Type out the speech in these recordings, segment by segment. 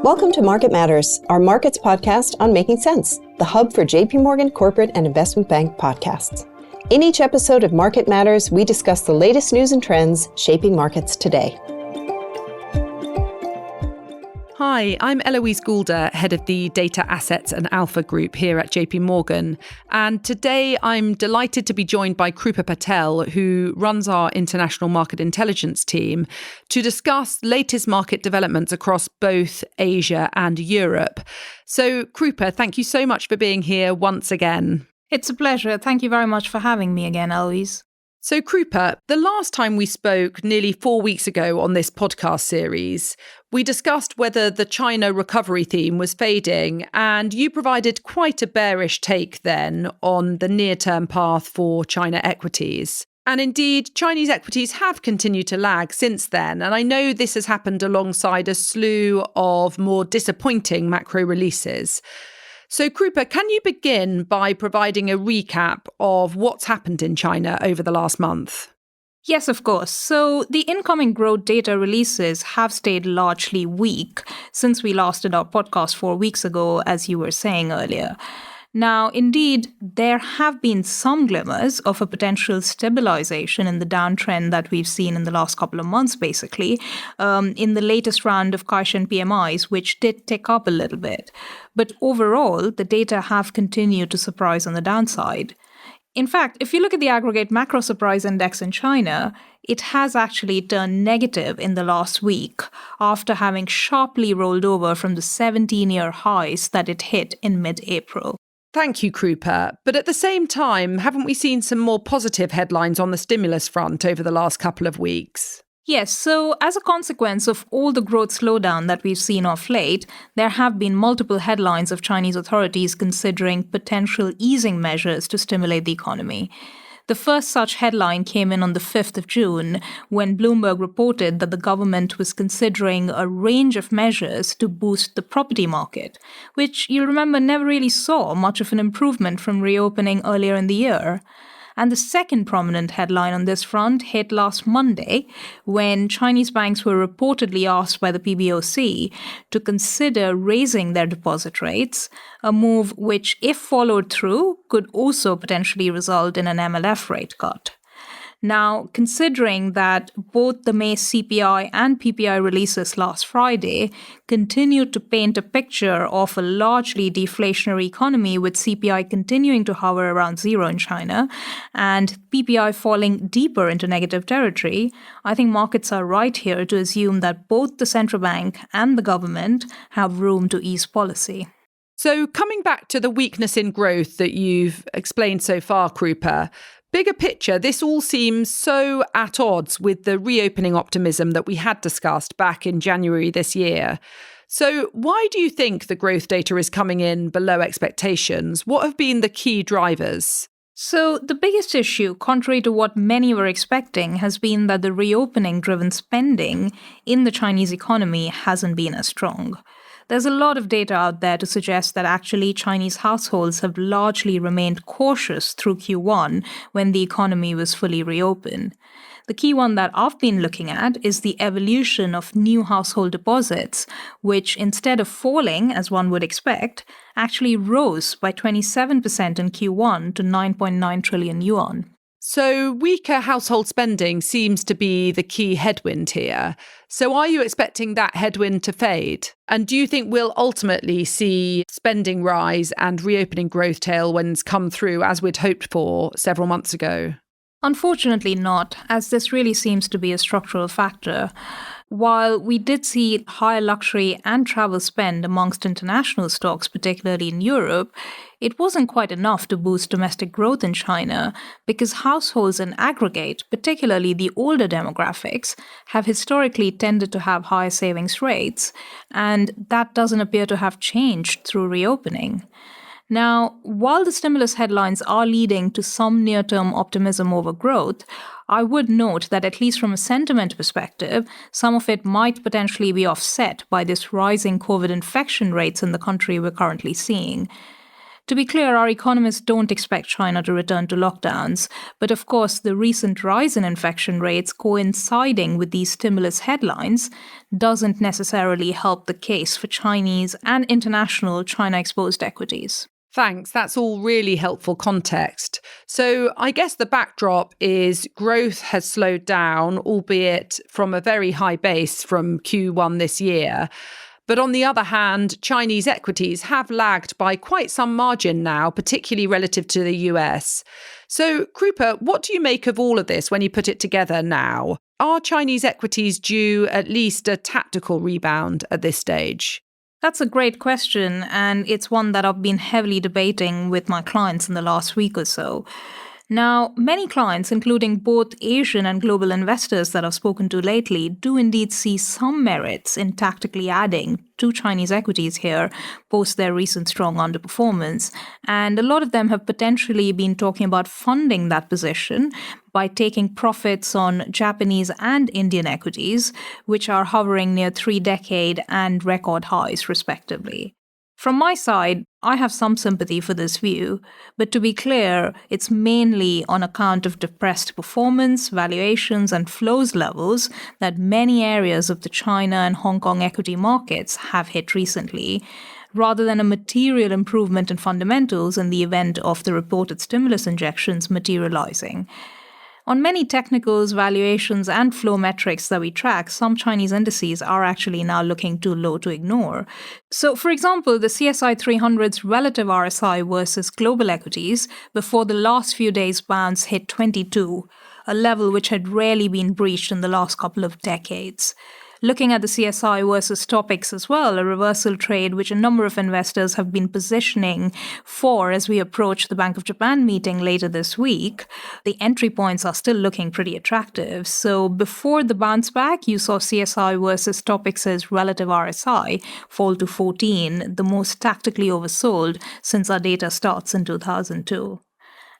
Welcome to Market Matters, our markets podcast on making sense, the hub for JP Morgan Corporate and Investment Bank podcasts. In each episode of Market Matters, we discuss the latest news and trends shaping markets today. Hi, I'm Eloise Goulder, head of the Data Assets and Alpha Group here at JP Morgan. And today I'm delighted to be joined by Krupa Patel, who runs our international market intelligence team, to discuss latest market developments across both Asia and Europe. So, Krupa, thank you so much for being here once again. It's a pleasure. Thank you very much for having me again, Eloise. So, Krupa, the last time we spoke nearly 4 weeks ago on this podcast series, we discussed whether the China recovery theme was fading, and you provided quite a bearish take then on the near-term path for China equities. And indeed, Chinese equities have continued to lag since then, and I know this has happened alongside a slew of more disappointing macro releases. So, Krupa, can you begin by providing a recap of what's happened in China over the last month? Yes, of course. So the incoming growth data releases have stayed largely weak since we last did our podcast 4 weeks ago, as you were saying earlier. Now, indeed, there have been some glimmers of a potential stabilization in the downtrend that we've seen in the last couple of months, basically, in the latest round of Caixin PMIs, which did tick up a little bit. But overall, the data have continued to surprise on the downside. In fact, if you look at the aggregate macro surprise index in China, it has actually turned negative in the last week after having sharply rolled over from the 17-year highs that it hit in mid-April. Thank you, Krupa. But at the same time, haven't we seen some more positive headlines on the stimulus front over the last couple of weeks? Yes, so as a consequence of all the growth slowdown that we've seen of late, there have been multiple headlines of Chinese authorities considering potential easing measures to stimulate the economy. The first such headline came in on the 5th of June, when Bloomberg reported that the government was considering a range of measures to boost the property market, which you'll remember never really saw much of an improvement from reopening earlier in the year. And the second prominent headline on this front hit last Monday, when Chinese banks were reportedly asked by the PBOC to consider raising their deposit rates, a move which, if followed through, could also potentially result in an MLF rate cut. Now, considering that both the May CPI and PPI releases last Friday continued to paint a picture of a largely deflationary economy, with CPI continuing to hover around zero in China and PPI falling deeper into negative territory, I think markets are right here to assume that both the central bank and the government have room to ease policy. So, coming back to the weakness in growth that you've explained so far, Krupa, bigger picture, this all seems so at odds with the reopening optimism that we had discussed back in January this year. So why do you think the growth data is coming in below expectations? What have been the key drivers? So the biggest issue, contrary to what many were expecting, has been that the reopening-driven spending in the Chinese economy hasn't been as strong. There's a lot of data out there to suggest that actually Chinese households have largely remained cautious through Q1 when the economy was fully reopened. The key one that I've been looking at is the evolution of new household deposits, which instead of falling, as one would expect, actually rose by 27% in Q1 to 9.9 trillion yuan. So weaker household spending seems to be the key headwind here. So are you expecting that headwind to fade? And do you think we'll ultimately see spending rise and reopening growth tailwinds come through as we'd hoped for several months ago? Unfortunately not, as this really seems to be a structural factor. While we did see higher luxury and travel spend amongst international stocks, particularly in Europe, it wasn't quite enough to boost domestic growth in China because households in aggregate, particularly the older demographics, have historically tended to have higher savings rates, and that doesn't appear to have changed through reopening. Now, while the stimulus headlines are leading to some near-term optimism over growth, I would note that at least from a sentiment perspective, some of it might potentially be offset by this rising COVID infection rates in the country we're currently seeing. To be clear, our economists don't expect China to return to lockdowns, but of course, the recent rise in infection rates coinciding with these stimulus headlines doesn't necessarily help the case for Chinese and international China-exposed equities. Thanks. That's all really helpful context. So I guess the backdrop is growth has slowed down, albeit from a very high base from Q1 this year. But on the other hand, Chinese equities have lagged by quite some margin now, particularly relative to the US. So, Krupa, what do you make of all of this when you put it together now? Are Chinese equities due at least a tactical rebound at this stage? That's a great question, and it's one that I've been heavily debating with my clients in the last week or so. Now, many clients, including both Asian and global investors that I've spoken to lately, do indeed see some merits in tactically adding to Chinese equities here post their recent strong underperformance. And a lot of them have potentially been talking about funding that position by taking profits on Japanese and Indian equities, which are hovering near 3-decade and record highs, respectively. From my side, I have some sympathy for this view, but to be clear, it's mainly on account of depressed performance, valuations, and flows levels that many areas of the China and Hong Kong equity markets have hit recently, rather than a material improvement in fundamentals in the event of the reported stimulus injections materializing. On many technicals, valuations, and flow metrics that we track, some Chinese indices are actually now looking too low to ignore. So, for example, the CSI 300's relative RSI versus global equities before the last few days' bounce hit 22, a level which had rarely been breached in the last couple of decades. Looking at the CSI versus TOPIX as well, a reversal trade which a number of investors have been positioning for as we approach the Bank of Japan meeting later this week, the entry points are still looking pretty attractive. So before the bounce back, you saw CSI versus TOPIX's relative RSI fall to 14, the most tactically oversold since our data starts in 2002.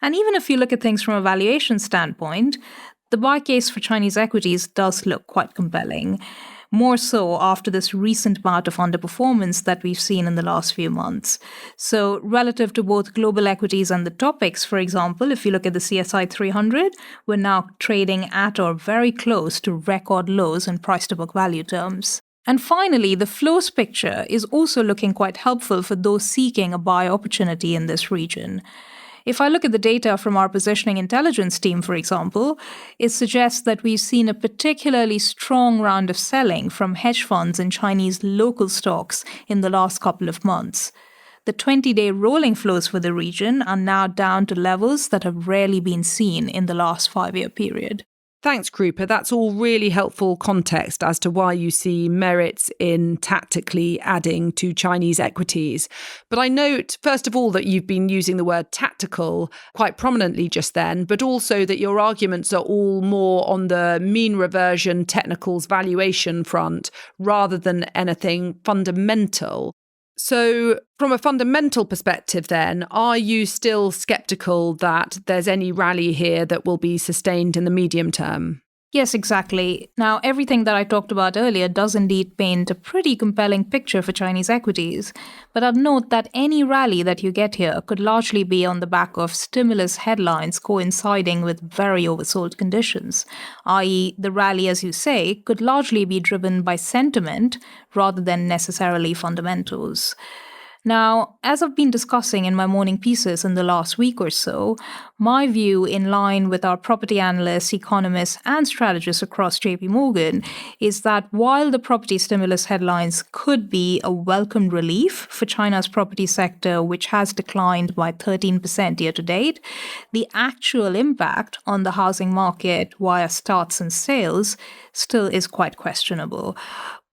And even if you look at things from a valuation standpoint, the buy case for Chinese equities does look quite compelling, more so after this recent bout of underperformance that we've seen in the last few months. So relative to both global equities and the TOPIX, for example, if you look at the CSI 300, we're now trading at or very close to record lows in price-to-book value terms. And finally, the flows picture is also looking quite helpful for those seeking a buy opportunity in this region. If I look at the data from our positioning intelligence team, for example, it suggests that we've seen a particularly strong round of selling from hedge funds and Chinese local stocks in the last couple of months. The 20-day rolling flows for the region are now down to levels that have rarely been seen in the last 5-year period. Thanks, Krupa. That's all really helpful context as to why you see merits in tactically adding to Chinese equities. But I note, first of all, that you've been using the word tactical quite prominently just then, but also that your arguments are all more on the mean reversion technicals valuation front rather than anything fundamental. So from a fundamental perspective then, are you still sceptical that there's any rally here that will be sustained in the medium term? Yes, exactly. Now, everything that I talked about earlier does indeed paint a pretty compelling picture for Chinese equities. But I'd note that any rally that you get here could largely be on the back of stimulus headlines coinciding with very oversold conditions, i.e., the rally, as you say, could largely be driven by sentiment rather than necessarily fundamentals. Now, as I've been discussing in my morning pieces in the last week or so, my view, in line with our property analysts, economists, and strategists across JP Morgan, is that while the property stimulus headlines could be a welcome relief for China's property sector, which has declined by 13% year to date, the actual impact on the housing market via starts and sales still is quite questionable.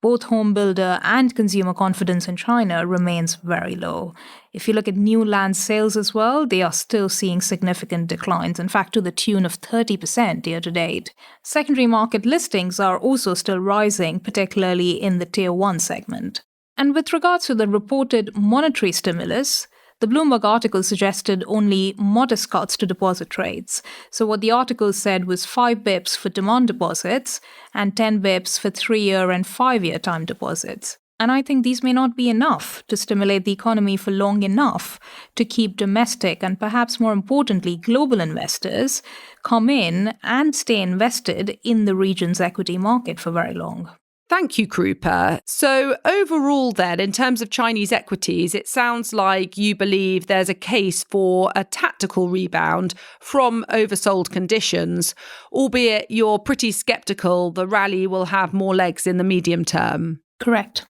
Both home builder and consumer confidence in China remains very low. If you look at new land sales as well, they are still seeing significant declines, in fact to the tune of 30% year to date. Secondary market listings are also still rising, particularly in the Tier 1 segment. And with regards to the reported monetary stimulus, the Bloomberg article suggested only modest cuts to deposit rates. So what the article said was 5 bips for demand deposits and 10 bips for 3-year and 5-year time deposits. And I think these may not be enough to stimulate the economy for long enough to keep domestic and perhaps more importantly, global investors come in and stay invested in the region's equity market for very long. Thank you, Krupa. So overall then, in terms of Chinese equities, it sounds like you believe there's a case for a tactical rebound from oversold conditions, albeit you're pretty sceptical the rally will have more legs in the medium term. Correct.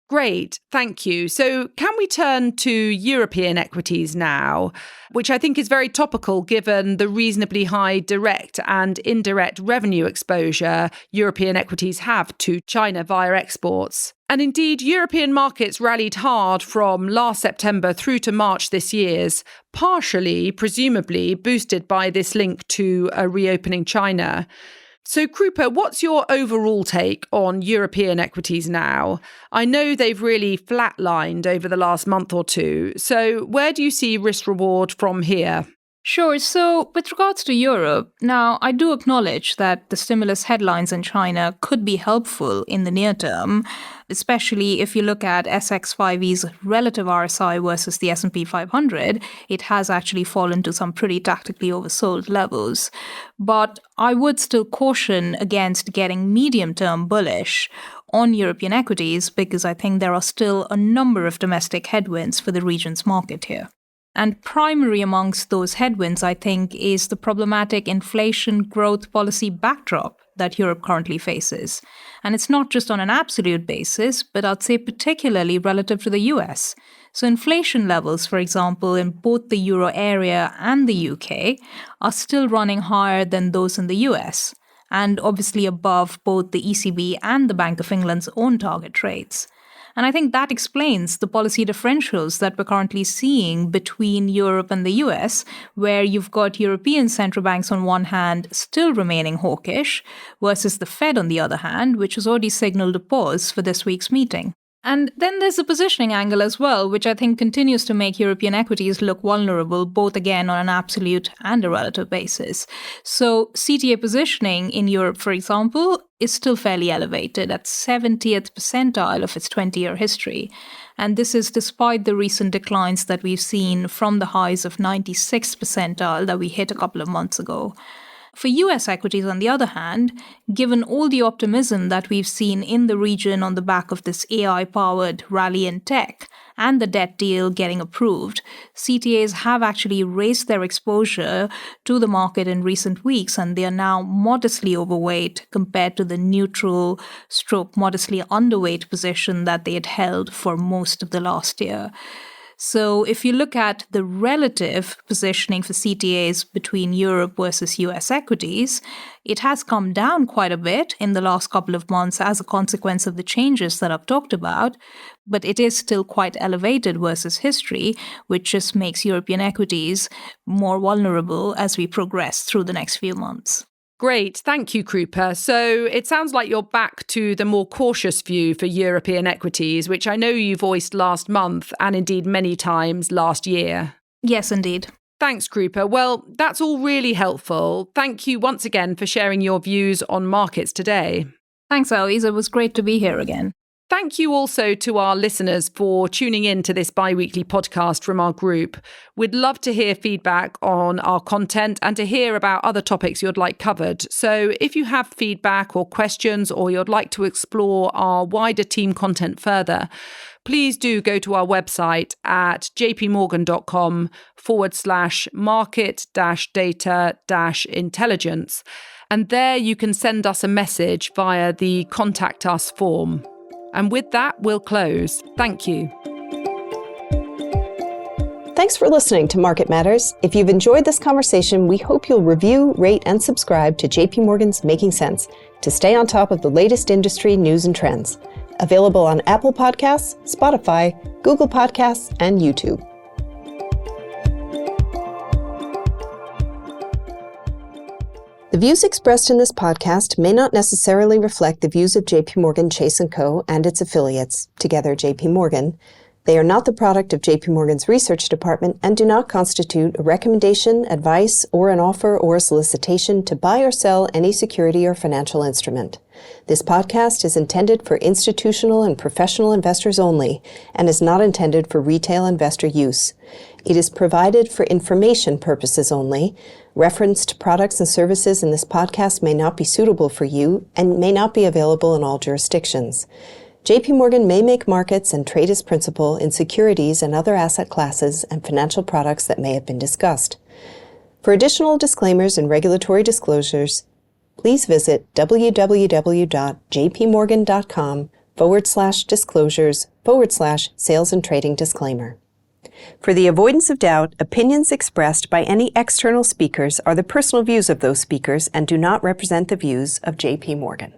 Great, thank you. So can we turn to European equities now, which I think is very topical given the reasonably high direct and indirect revenue exposure European equities have to China via exports. And indeed, European markets rallied hard from last September through to March this year, partially, presumably, boosted by this link to a reopening China. So, Krupa, what's your overall take on European equities now? I know they've really flatlined over the last month or two. So where do you see risk reward from here? Sure. So with regards to Europe, now I do acknowledge that the stimulus headlines in China could be helpful in the near term, especially if you look at SX5E's relative RSI versus the S&P 500, it has actually fallen to some pretty tactically oversold levels. But I would still caution against getting medium-term bullish on European equities because I think there are still a number of domestic headwinds for the region's market here. And primary amongst those headwinds, I think, is the problematic inflation growth policy backdrop that Europe currently faces. And it's not just on an absolute basis, but I'd say particularly relative to the US. So inflation levels, for example, in both the euro area and the UK are still running higher than those in the US, and obviously above both the ECB and the Bank of England's own target rates. And I think that explains the policy differentials that we're currently seeing between Europe and the US, where you've got European central banks on one hand still remaining hawkish, versus the Fed on the other hand, which has already signaled a pause for this week's meeting. And then there's the positioning angle as well, which I think continues to make European equities look vulnerable, both again on an absolute and a relative basis. So CTA positioning in Europe, for example, is still fairly elevated at 70th percentile of its 20-year history. And this is despite the recent declines that we've seen from the highs of 96th percentile that we hit a couple of months ago. For US equities, on the other hand, given all the optimism that we've seen in the region on the back of this AI-powered rally in tech and the debt deal getting approved, CTAs have actually raised their exposure to the market in recent weeks, and they are now modestly overweight compared to the neutral / modestly underweight position that they had held for most of the last year. So if you look at the relative positioning for CTAs between Europe versus US equities, it has come down quite a bit in the last couple of months as a consequence of the changes that I've talked about, but it is still quite elevated versus history, which just makes European equities more vulnerable as we progress through the next few months. Great. Thank you, Krupa. So it sounds like you're back to the more cautious view for European equities, which I know you voiced last month and indeed many times last year. Yes, indeed. Thanks, Krupa. Well, that's all really helpful. Thank you once again for sharing your views on markets today. Thanks, Eloise. It was great to be here again. Thank you also to our listeners for tuning in to this bi-weekly podcast from our group. We'd love to hear feedback on our content and to hear about other topics you'd like covered. So if you have feedback or questions or you'd like to explore our wider team content further, please do go to our website at jpmorgan.com/market-data-intelligence. And there you can send us a message via the Contact Us form. And with that, we'll close. Thank you. Thanks for listening to Market Matters. If you've enjoyed this conversation, we hope you'll review, rate, and subscribe to JP Morgan's Making Sense to stay on top of the latest industry news and trends. Available on Apple Podcasts, Spotify, Google Podcasts, and YouTube. The views expressed in this podcast may not necessarily reflect the views of JP Morgan Chase & Co. and its affiliates, together JP Morgan. They are not the product of JP Morgan's research department and do not constitute a recommendation, advice, or an offer or a solicitation to buy or sell any security or financial instrument. This podcast is intended for institutional and professional investors only and is not intended for retail investor use. It is provided for information purposes only. Referenced products and services in this podcast may not be suitable for you and may not be available in all jurisdictions. JP Morgan may make markets and trade as principal in securities and other asset classes and financial products that may have been discussed. For additional disclaimers and regulatory disclosures, please visit www.jpmorgan.com/disclosures/sales and trading disclaimer. For the avoidance of doubt, opinions expressed by any external speakers are the personal views of those speakers and do not represent the views of JP Morgan.